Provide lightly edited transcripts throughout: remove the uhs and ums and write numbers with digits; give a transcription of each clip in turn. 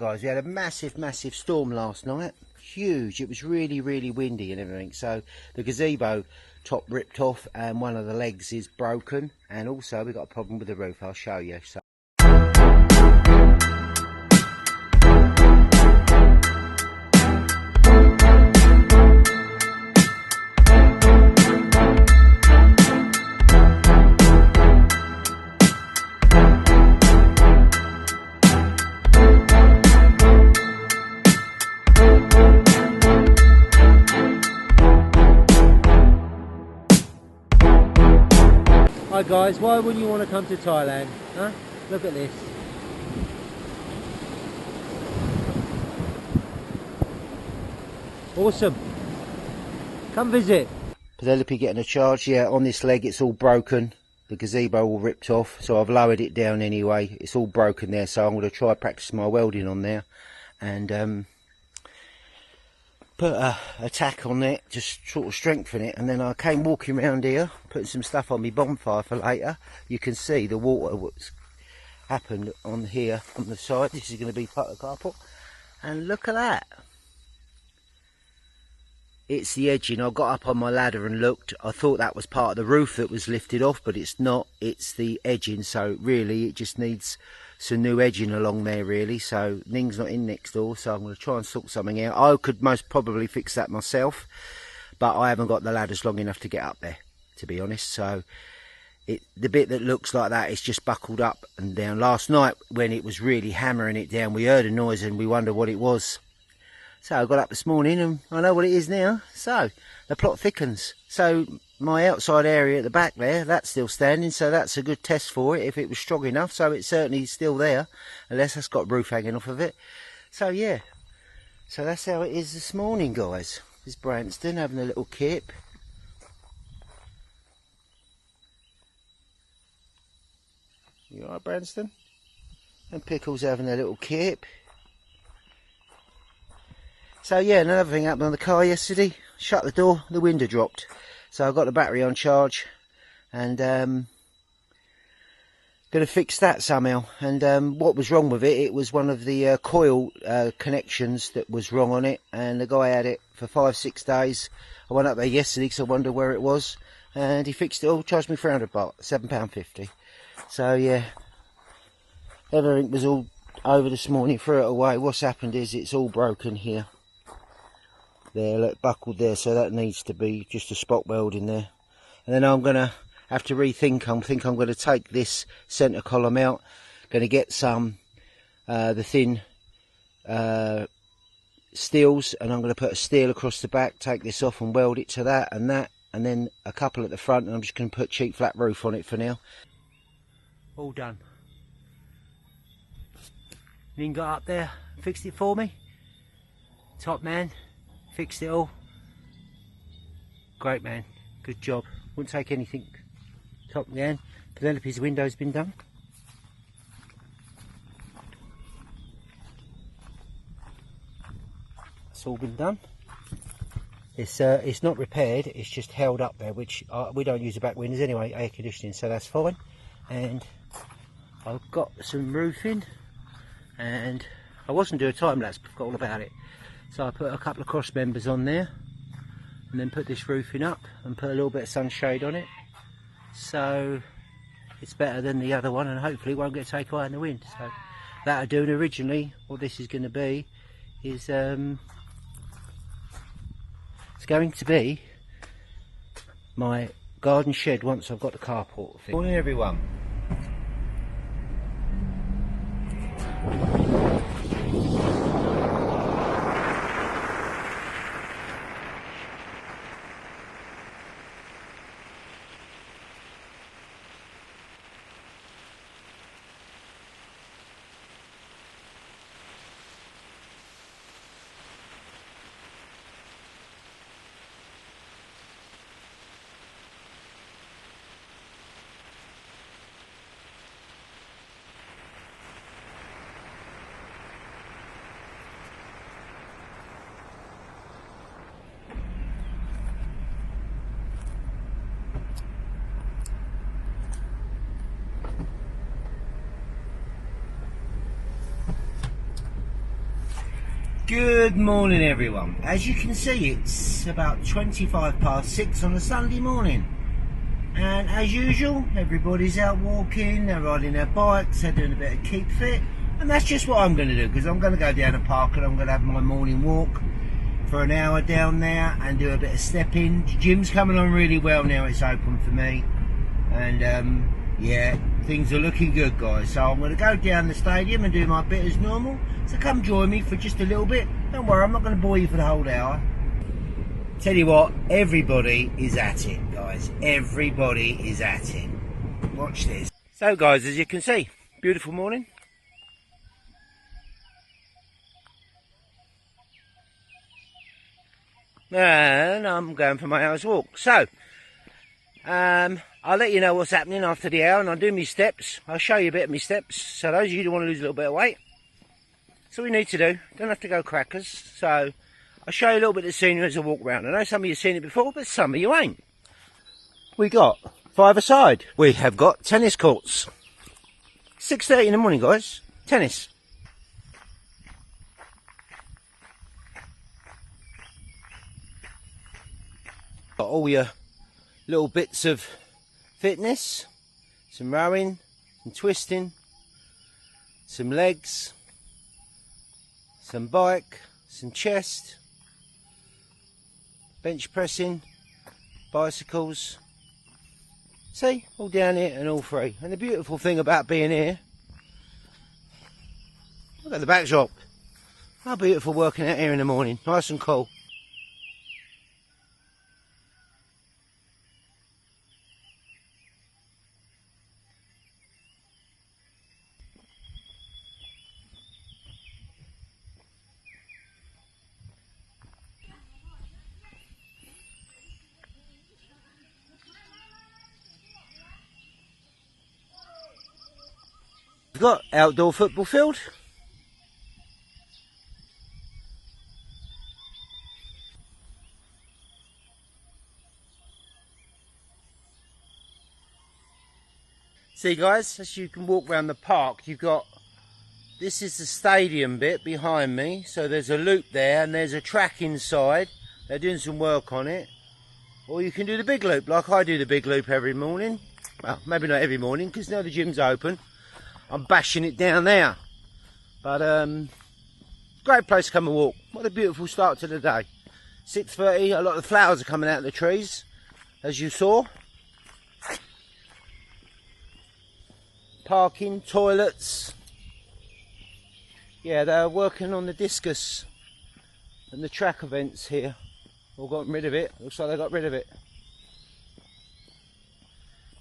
guys, we had a massive storm last night. Huge. It was really windy and everything. So the gazebo top ripped off and one of the legs is broken. And also we've got a problem with the roof. I'll show you. So hi guys, why wouldn't you want to come to Thailand? Huh? Look at this. Awesome. Come visit. Penelope getting a charge. Yeah, on this leg it's all broken. The gazebo all ripped off, so I've lowered it down anyway. It's all broken there, so I'm going to try practice my welding on there and put a tack on it, just sort of strengthen it. And then I came walking around here, putting some stuff on my bonfire for later. You can see the water what's happened on here on the side. This is going to be part of the carport, and look at that. It's the edging. I got up on my ladder and looked. I thought that was part of the roof that was lifted off, but it's not. It's the edging, so really it just needs some new edging along there really. So Ning's not in next door, so I'm going to try and sort something out. I could most probably fix that myself, but I haven't got the ladders long enough to get up there, to be honest. So the bit that looks like that is just buckled up and down. Last night when it was really hammering it down, we heard a noise and we wondered what it was. So I got up this morning and I know what it is now. So the plot thickens. So my outside area at the back there, that's still standing. So that's a good test for it if it was strong enough. So it's certainly still there, unless that's got roof hanging off of it. So yeah, so that's how it is this morning, guys. There's Branston having a little kip. You alright, Branston? And Pickle's having a little kip. So yeah, another thing happened on the car yesterday. Shut the door, the window dropped. So I got the battery on charge and going to fix that somehow. And what was wrong with it, it was one of the coil connections that was wrong on it. And the guy had it for 5-6 days. I went up there yesterday because I wondered where it was. And he fixed it all, charged me £300, £7.50. So yeah, everything was all over this morning, threw it away. What's happened is it's all broken here. There, look, buckled there, so that needs to be just a spot weld in there. And then I'm going to have to rethink. I think I'm going to take this centre column out, going to get some the thin steels, and I'm going to put a steel across the back, take this off and weld it to that, and then a couple at the front, and I'm just going to put cheap flat roof on it for now. All done. Ning got up there, fixed it for me. Top man. Fixed it all. Great man, good job. Wouldn't take anything. Top man. Penelope's window's been done. It's all been done. It's not repaired. It's just held up there, which we don't use the back windows anyway. Air conditioning, so that's fine. And I've got some roofing, and I wasn't doing a time lapse, but I forgot all about it. So I put a couple of cross members on there and then put this roofing up and put a little bit of sunshade on it. So it's better than the other one, and hopefully it won't get taken away in the wind. So that I do. And originally what this is going to be is it's going to be my garden shed once I've got the carport fixed. Morning everyone. Good morning everyone. As you can see, it's about 6:25 on a Sunday morning, and as usual everybody's out walking, they're riding their bikes, they're doing a bit of keep fit, and that's just what I'm going to do, because I'm going to go down the park and I'm going to have my morning walk for an hour down there and do a bit of stepping. The gym's coming on really well now it's open for me, and yeah, things are looking good, guys. So I'm going to go down the stadium and do my bit as normal. So come join me for just a little bit. Don't worry, I'm not going to bore you for the whole hour. Tell you what, everybody is at it, guys. Everybody is at it. Watch this. So guys, as you can see, beautiful morning. And I'm going for my hour's walk. So, I'll let you know what's happening after the hour, and I'll do my steps. I'll show you a bit of my steps. So those of you who want to lose a little bit of weight, that's all we need to do. Don't have to go crackers. So I'll show you a little bit of the scenery as I walk around. I know some of you have seen it before, but some of you ain't. We got 5-a-side. We have got tennis courts. 6:30 in the morning, guys. Tennis. Got all your little bits of fitness. Some rowing, some twisting, some legs, some bike, some chest, bench pressing, bicycles. See, all down here and all free. And the beautiful thing about being here, look at the backdrop. How beautiful working out here in the morning, nice and cool. We've got outdoor football field. See guys, as you can walk around the park, you've got, this is the stadium bit behind me, so there's a loop there and there's a track inside. They're doing some work on it. Or you can do the big loop, like I do the big loop every morning. Well, maybe not every morning, because now the gym's open. I'm bashing it down there. But great place to come and walk. What a beautiful start to the day. 6:30, a lot of the flowers are coming out of the trees, as you saw. Parking, toilets. Yeah, they're working on the discus and the track events here. All gotten rid of it. Looks like they got rid of it.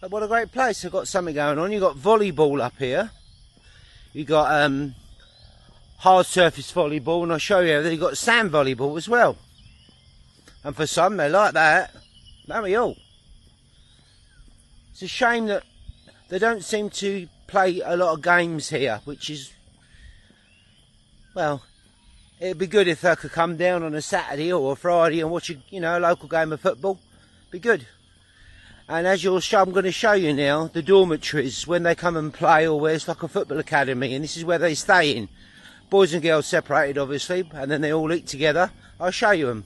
But what a great place. They've got something going on. You've got volleyball up here. You've got hard surface volleyball, and I'll show you that you've got sand volleyball as well. And for some, they like that. Don't we all? It's a shame that they don't seem to play a lot of games here, which is, well, it'd be good if they could come down on a Saturday or a Friday and watch a local game of football. Be good. And as I'm going to show you now, the dormitories, when they come and play, or where it's like a football academy, and this is where they stay in. Boys and girls separated, obviously, and then they all eat together. I'll show you them.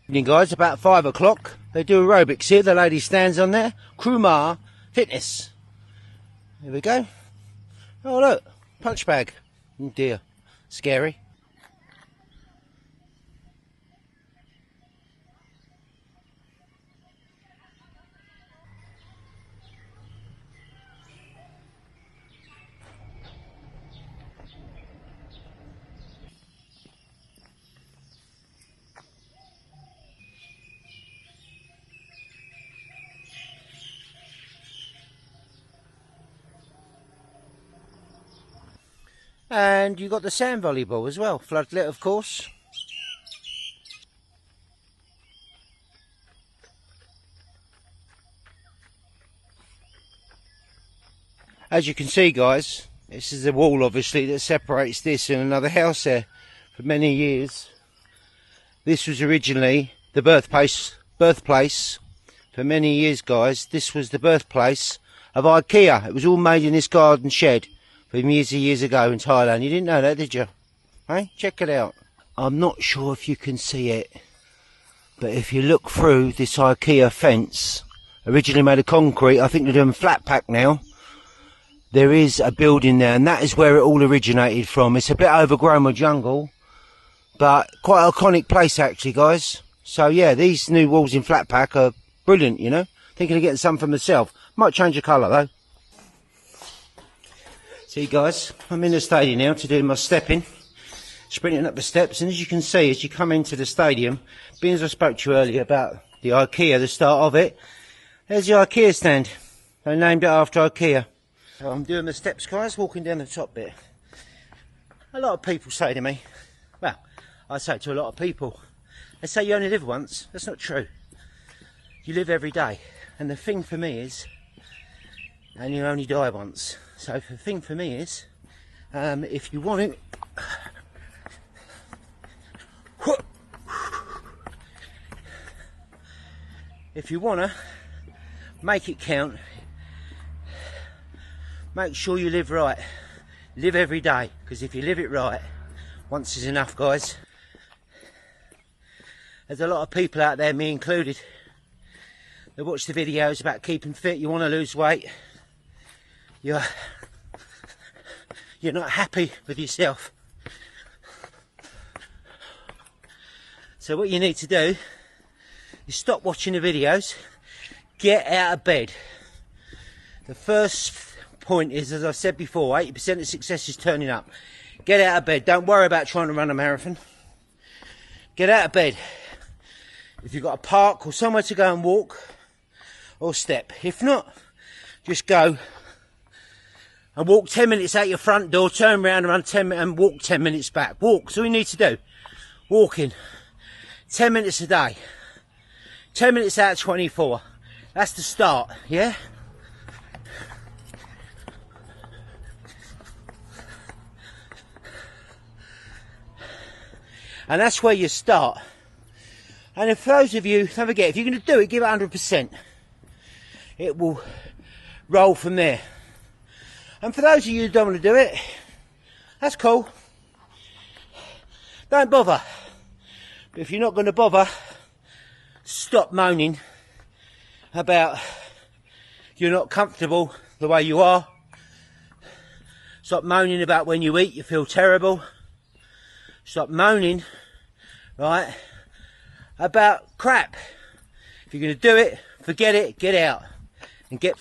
Evening guys, about 5 o'clock. They do aerobics here. The lady stands on there. Krumar Fitness. Here we go. Oh look, punch bag. Oh dear, scary. And you've got the sand volleyball as well, floodlit of course. As you can see guys, this is the wall obviously that separates this and another house there. For many years this was originally the birthplace for many years guys, this was the birthplace of Ikea. It was all made in this garden shed from years and years ago in Thailand. You didn't know that, did you? Hey, check it out. I'm not sure if you can see it, but if you look through this Ikea fence, originally made of concrete, I think they're doing flat pack now. There is a building there, and that is where it all originated from. It's a bit overgrown with jungle, but quite an iconic place actually, guys. So yeah, these new walls in flat pack are brilliant, you know. Thinking of getting some for myself. Might change the colour though. See guys, I'm in the stadium now to do my stepping. Sprinting up the steps, and as you can see, as you come into the stadium, being as I spoke to you earlier about the Ikea, the start of it, there's the Ikea stand. They named it after Ikea. So I'm doing the steps guys, walking down the top bit. A lot of people say to me, well, I say it to a lot of people, they say you only live once. That's not true. You live every day. And the thing for me is, and you only die once. So the thing for me is, if you want it, if you want to make it count, make sure you live right. Live every day, because if you live it right, once is enough guys. There's a lot of people out there, me included, that watch the videos about keeping fit. You want to lose weight, you're not happy with yourself. So what you need to do is stop watching the videos, get out of bed. The first point is, as I've said before, 80% of success is turning up. Get out of bed. Don't worry about trying to run a marathon. Get out of bed. If you've got a park or somewhere to go and walk or step. If not, just go and walk 10 minutes out your front door, turn around and run 10 minutes and walk 10 minutes back. Walk. That's all you need to do. Walking. 10 minutes a day. 10 minutes out of 24. That's the start, yeah? And that's where you start. And if those of you, don't forget, if you're going to do it, give it 100%. It will roll from there. And for those of you who don't want to do it, that's cool. Don't bother. But if you're not going to bother, stop moaning about you're not comfortable the way you are. Stop moaning about when you eat, you feel terrible. Stop moaning, right, about crap. If you're going to do it, forget it, get out and get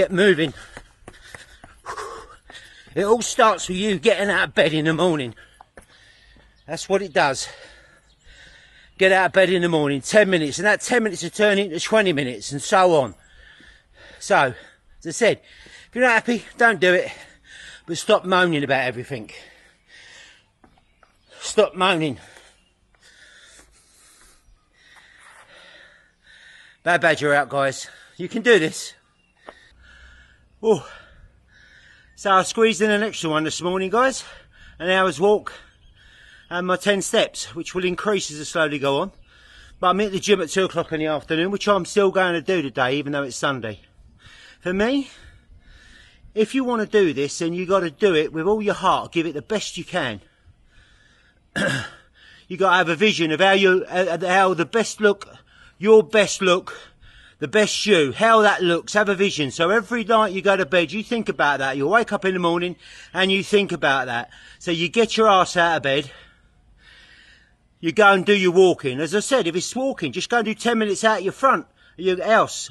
moving. It all starts with you getting out of bed in the morning. That's what it does. Get out of bed in the morning, 10 minutes, and that 10 minutes will turn into 20 minutes and so on. So, as I said, if you're not happy, don't do it, but stop moaning about everything. Stop moaning. Bad badger out, guys. You can do this. Oh. So I squeezed in an extra one this morning, guys. An hour's walk and my 10 steps, which will increase as I slowly go on. But I'm at the gym at 2 o'clock in the afternoon, which I'm still going to do today, even though it's Sunday. For me, if you want to do this, then you got to do it with all your heart. Give it the best you can. You got to have a vision of how the best look, your best look, the best you, how that looks. Have a vision. So every night you go to bed, you think about that. You wake up in the morning and you think about that. So you get your ass out of bed. You go and do your walking. As I said, if it's walking, just go and do 10 minutes out your front of your house,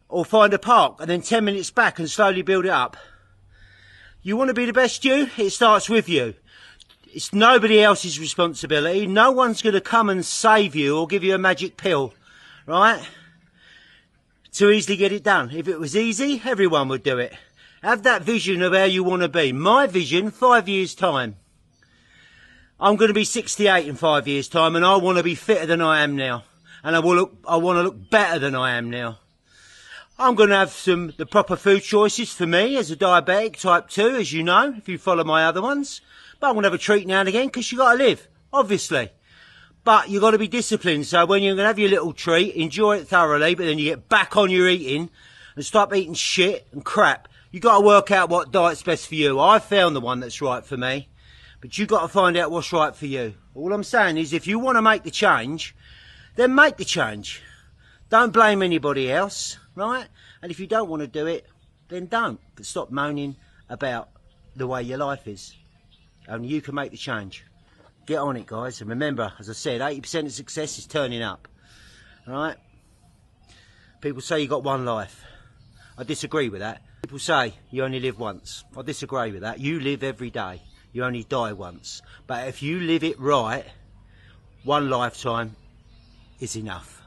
or find a park and then 10 minutes back and slowly build it up. You want to be the best you? It starts with you. It's nobody else's responsibility. No one's going to come and save you or give you a magic pill, right? To easily get it done. If it was easy, everyone would do it. Have that vision of how you want to be. My vision, 5 years' time. I'm going to be 68 in 5 years' time, and I want to be fitter than I am now. And I want to look better than I am now. I'm going to have the proper food choices for me as a diabetic type 2, as you know, if you follow my other ones. But I'm going to have a treat now and again, because you got to live, obviously. But you've got to be disciplined. So when you're going to have your little treat, enjoy it thoroughly, but then you get back on your eating and stop eating shit and crap. You've got to work out what diet's best for you. I found the one that's right for me, but you've got to find out what's right for you. All I'm saying is, if you want to make the change, then make the change. Don't blame anybody else, right? And if you don't want to do it, then don't. But stop moaning about the way your life is. Only you can make the change. Get on it, guys. And remember, as I said, 80% of success is turning up. All right? People say you got one life. I disagree with that. People say you only live once. I disagree with that. You live every day. You only die once. But if you live it right, one lifetime is enough.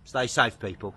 Stay safe, people.